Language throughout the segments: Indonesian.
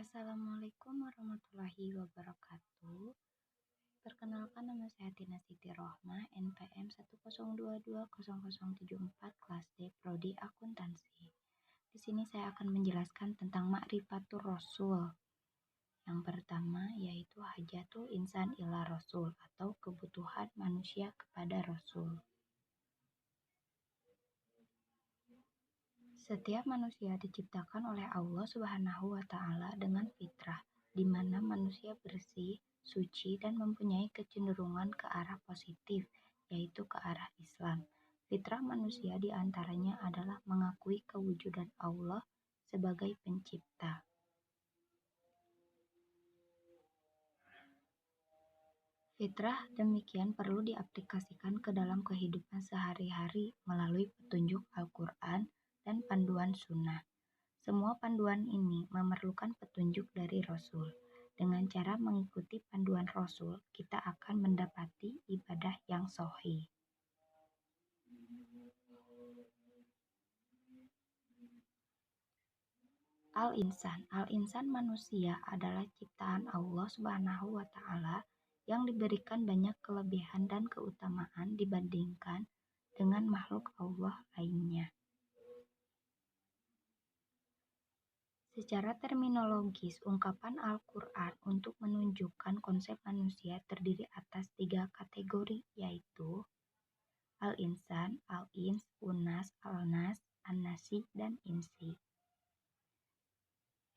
Assalamualaikum warahmatullahi wabarakatuh. Perkenalkan, nama saya Tina Siti Rohmah, NPM 102200074 kelas D Prodi Akuntansi. Di sini saya akan menjelaskan tentang Ma'rifatur Rasul. Yang pertama yaitu hajatul insan ila Rasul atau kebutuhan manusia kepada Rasul. Setiap manusia diciptakan oleh Allah Subhanahu wa Ta'ala dengan fitrah, di mana manusia bersih, suci, dan mempunyai kecenderungan ke arah positif, yaitu ke arah Islam. Fitrah manusia di antaranya adalah mengakui kewujudan Allah sebagai pencipta. Fitrah demikian perlu diaplikasikan ke dalam kehidupan sehari-hari melalui petunjuk Al-Quran dan panduan sunnah. Semua panduan ini memerlukan petunjuk dari Rasul. Dengan cara mengikuti panduan Rasul, kita akan mendapati ibadah yang sahih. Al-insan manusia adalah ciptaan Allah Subhanahu wa Ta'ala yang diberikan banyak kelebihan dan keutamaan dibandingkan dengan makhluk Allah lainnya. Secara terminologis, ungkapan Al-Quran untuk menunjukkan konsep manusia terdiri atas 3 kategori, yaitu Al-Insan, Al-Ins, Unas, Al-Nas, An-Nasi, dan Insi.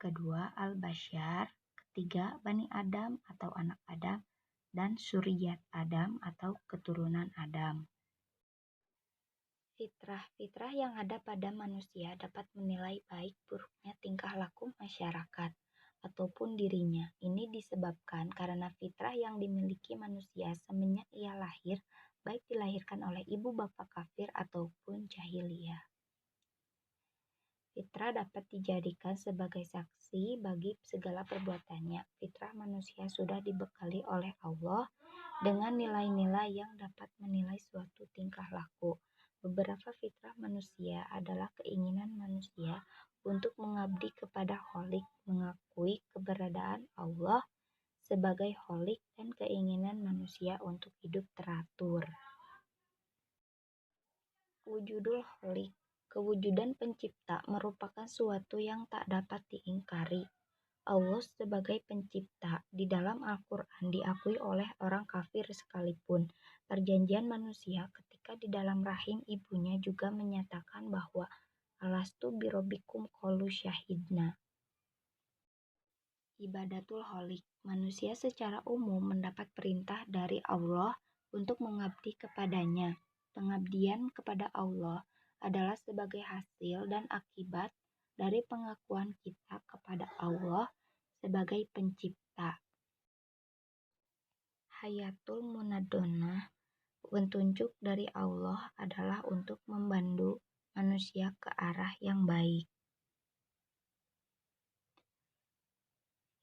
Kedua, Al-Bashar. Ketiga, Bani Adam atau anak Adam, dan Suriyat Adam atau keturunan Adam. Fitrah yang ada pada manusia dapat menilai baik buruknya tingkah laku masyarakat ataupun dirinya. Ini disebabkan karena fitrah yang dimiliki manusia semenjak ia lahir, baik dilahirkan oleh ibu bapak kafir ataupun jahiliyah. Fitrah dapat dijadikan sebagai saksi bagi segala perbuatannya. Fitrah manusia sudah dibekali oleh Allah dengan nilai-nilai yang dapat menilai suatu tingkah laku. Beberapa fitrah manusia adalah keinginan manusia untuk mengabdi kepada Khalik, mengakui keberadaan Allah sebagai Khalik, dan keinginan manusia untuk hidup teratur. Wujudul Khalik, kewujudan pencipta, merupakan suatu yang tak dapat diingkari. Allah sebagai pencipta di dalam Al-Quran diakui oleh orang kafir sekalipun. Perjanjian manusia ketika di dalam rahim ibunya juga menyatakan bahwa alastu birobbikum qalu syahidna. Ibadatul Khalik, manusia secara umum mendapat perintah dari Allah untuk mengabdi kepadanya. Pengabdian kepada Allah adalah sebagai hasil dan akibat dari pengakuan kita kepada Allah sebagai pencipta. Hayatul Munadonah, petunjuk dari Allah adalah untuk membantu manusia ke arah yang baik.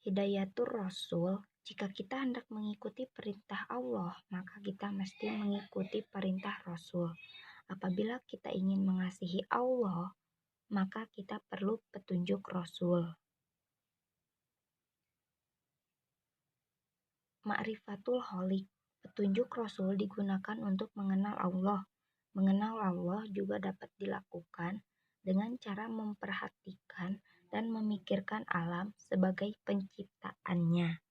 Hidayatul Rasul, jika kita hendak mengikuti perintah Allah, maka kita mesti mengikuti perintah Rasul. Apabila kita ingin mengasihi Allah, maka kita perlu petunjuk Rasul. Ma'rifatul Khalik, petunjuk Rasul digunakan untuk mengenal Allah. Mengenal Allah juga dapat dilakukan dengan cara memperhatikan dan memikirkan alam sebagai penciptaannya.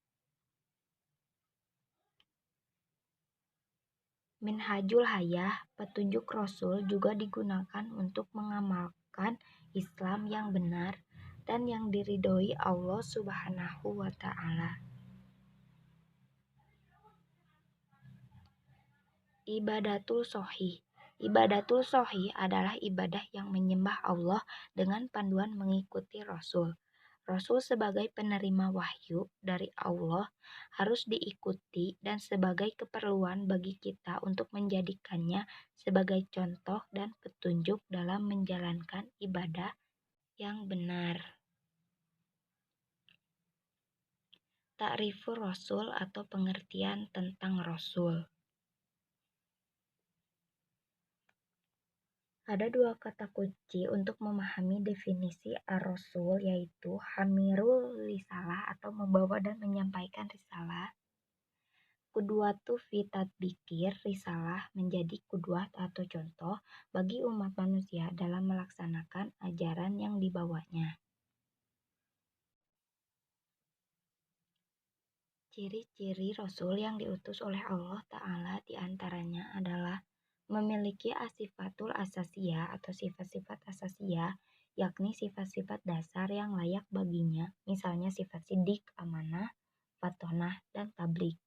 Minhajul Hayah, petunjuk Rasul juga digunakan untuk mengamalkan Islam yang benar dan yang diridhoi Allah Subhanahu wa Ta'ala. Ibadatul Shahih. Ibadatul Shahih adalah ibadah yang menyembah Allah dengan panduan mengikuti Rasul. Rasul sebagai penerima wahyu dari Allah harus diikuti dan sebagai keperluan bagi kita untuk menjadikannya sebagai contoh dan petunjuk dalam menjalankan ibadah yang benar. Ta'rifur Rasul atau pengertian tentang Rasul. Ada dua kata kunci untuk memahami definisi ar-rasul, yaitu hamirul risalah atau membawa dan menyampaikan risalah. Qudwatu fi tatbikir risalah menjadi qudwah atau contoh bagi umat manusia dalam melaksanakan ajaran yang dibawanya. Ciri-ciri Rasul yang diutus oleh Allah Ta'ala diantaranya adalah memiliki asifatul asasiyah atau sifat-sifat asasiyah, yakni sifat-sifat dasar yang layak baginya, misalnya sifat sidik, amanah, fatonah, dan tablik.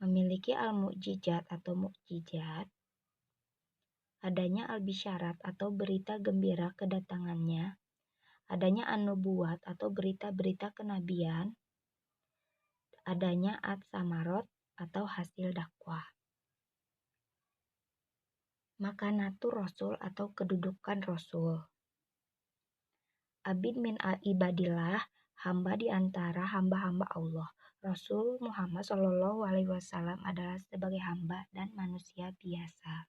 Memiliki al-mu'jizat atau mukjizat, adanya al-bisyarat atau berita gembira kedatangannya, adanya an-nubuwat atau berita-berita kenabian, adanya at-samarot atau hasil dakwah. Makanatur Rasul atau kedudukan Rasul. Abid min ibadillah, hamba di antara hamba-hamba Allah. Rasul Muhammad SAW adalah sebagai hamba dan manusia biasa.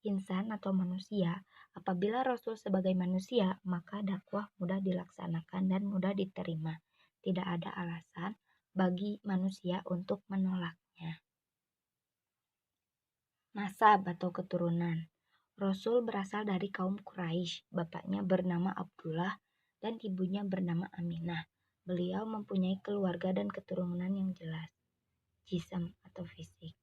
Insan atau manusia, apabila Rasul sebagai manusia, maka dakwah mudah dilaksanakan dan mudah diterima. Tidak ada alasan bagi manusia untuk menolaknya. Nasab atau keturunan. Rasul berasal dari kaum Quraisy. Bapaknya bernama Abdullah dan ibunya bernama Aminah. Beliau mempunyai keluarga dan keturunan yang jelas. Jism atau fisik.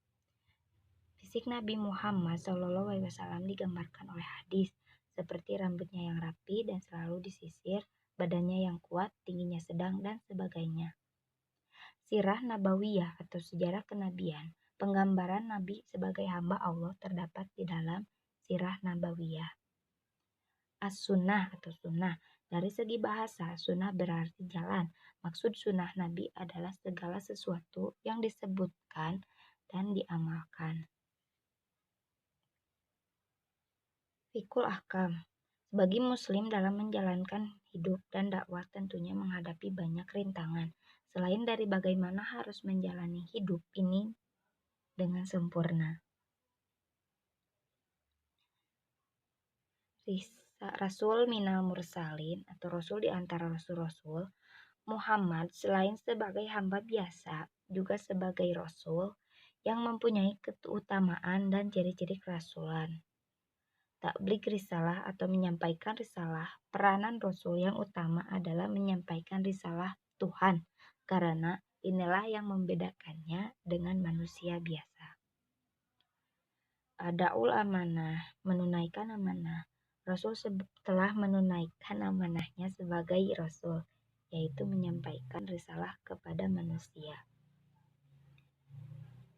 Fisik Nabi Muhammad SAW digambarkan oleh hadis seperti rambutnya yang rapi dan selalu disisir, badannya yang kuat, tingginya sedang, dan sebagainya. Sirah Nabawiyah atau sejarah kenabian. Penggambaran Nabi sebagai hamba Allah terdapat di dalam Sirah Nabawiyah. As-sunnah atau sunnah. Dari segi bahasa, sunnah berarti jalan. Maksud sunnah Nabi adalah segala sesuatu yang disebutkan dan diamalkan. Fikul ahkam. Bagi muslim dalam menjalankan hidup dan dakwah tentunya menghadapi banyak rintangan. Selain dari bagaimana harus menjalani hidup ini dengan sempurna. Rasul minal mursalin atau Rasul di antara Rasul-Rasul, Muhammad selain sebagai hamba biasa, juga sebagai Rasul yang mempunyai keutamaan dan ciri-ciri kerasulan. Tabligh risalah atau menyampaikan risalah, peranan Rasul yang utama adalah menyampaikan risalah Tuhan, karena inilah yang membedakannya dengan manusia biasa. Adaul amanah, menunaikan amanah. Rasul telah menunaikan amanahnya sebagai Rasul, yaitu menyampaikan risalah kepada manusia.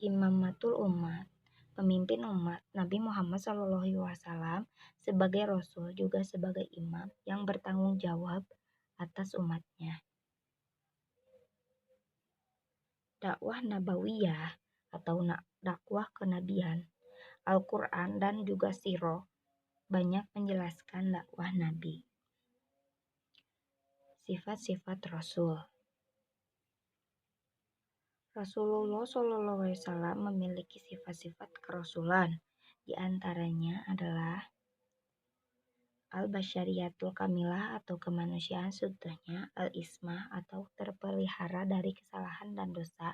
Imamatul umat, pemimpin umat. Nabi Muhammad SAW sebagai Rasul juga sebagai imam yang bertanggung jawab atas umatnya. Dakwah Nabawiyah atau dakwah kenabian, Al-Quran dan juga Sirah banyak menjelaskan dakwah Nabi. Sifat-sifat Rasul. Rasulullah SAW memiliki sifat-sifat kerasulan. Di antaranya adalah al-basyariyatul kamilah atau kemanusiaan seutuhnya, al-ismah atau terpelihara dari kesalahan dan dosa,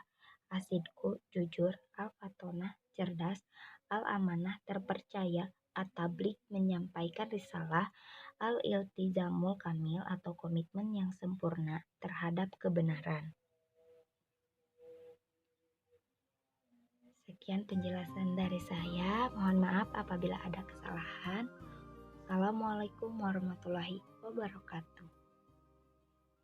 asidku jujur, al-fatonah cerdas, al-amanah terpercaya, at-tabligh menyampaikan risalah, al-iltizamul kamil atau komitmen yang sempurna terhadap kebenaran. Sekian penjelasan dari saya. Mohon maaf apabila ada kesalahan. Assalamualaikum warahmatullahi wabarakatuh.